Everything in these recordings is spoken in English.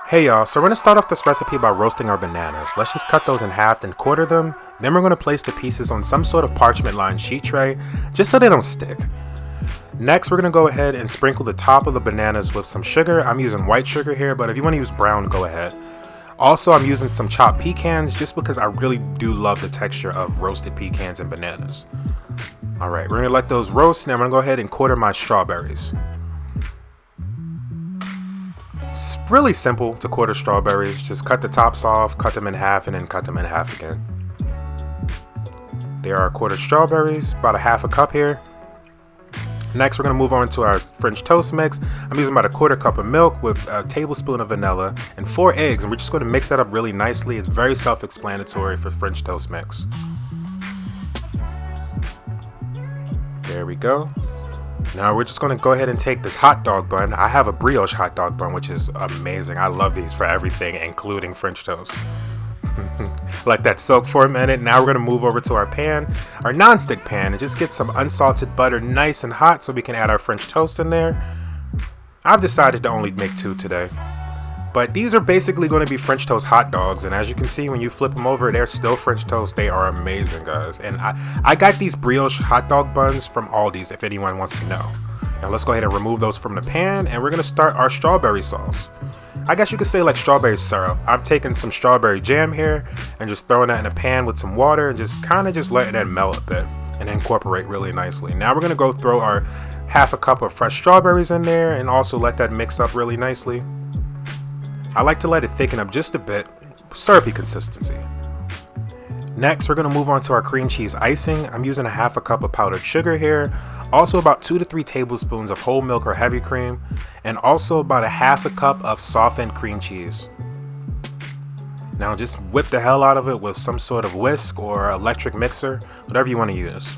Hey y'all, so we're going to start off this recipe by roasting our bananas. Let's just cut those in half and quarter them. Then we're going to place the pieces on some sort of parchment lined sheet tray, just so they don't stick. Next, we're going to go ahead and sprinkle the top of the bananas with some sugar. I'm using white sugar here, but if you want to use brown, go ahead. Also, I'm using some chopped pecans just because I really do love the texture of roasted pecans and bananas. Alright, we're going to let those roast. Now I'm going to go ahead and quarter my strawberries. It's really simple to quarter strawberries. Just cut the tops off, cut them in half, and then cut them in half again. There are quartered strawberries, about a half a cup here. Next, we're going to move on to our French toast mix. I'm using about a quarter cup of milk with a tablespoon of vanilla and 4 eggs, and we're just going to mix that up really nicely. It's very self-explanatory for French toast mix. There we go. Now we're just going to go ahead and take this hot dog bun. I have a brioche hot dog bun, which is amazing. I love these for everything, including French toast. Let that soak for a minute. Now we're going to move over to our pan, our non-stick pan, and just get some unsalted butter nice and hot so we can add our French toast in there. I've decided to only make 2 today. But these are basically going to be French toast hot dogs, and as you can see when you flip them over, they're still French toast. They are amazing, guys. And I got these brioche hot dog buns from Aldi's if anyone wants to know. Now let's go ahead and remove those from the pan, and we're going to start our strawberry sauce. I guess you could say like strawberry syrup. I'm taking some strawberry jam here and just throwing that in a pan with some water and just kind of just letting that melt a bit and incorporate really nicely. Now we're going to go throw our half a cup of fresh strawberries in there and also let that mix up really nicely. I like to let it thicken up just a bit, syrupy consistency. Next, we're going to move on to our cream cheese icing. I'm using a half a cup of powdered sugar here, also about 2 to 3 tablespoons of whole milk or heavy cream, and also about a half a cup of softened cream cheese. Now just whip the hell out of it with some sort of whisk or electric mixer, whatever you want to use.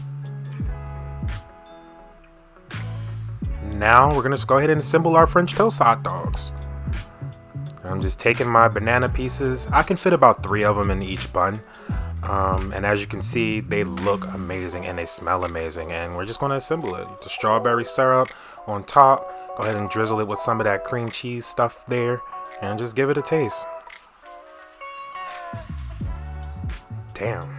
Now we're going to just go ahead and assemble our French toast hot dogs. I'm just taking my banana pieces. I can fit about 3 of them in each bun. And as you can see, they look amazing and they smell amazing. And we're just going to assemble it. The strawberry syrup on top. Go ahead and drizzle it with some of that cream cheese stuff there. And just give it a taste. Damn.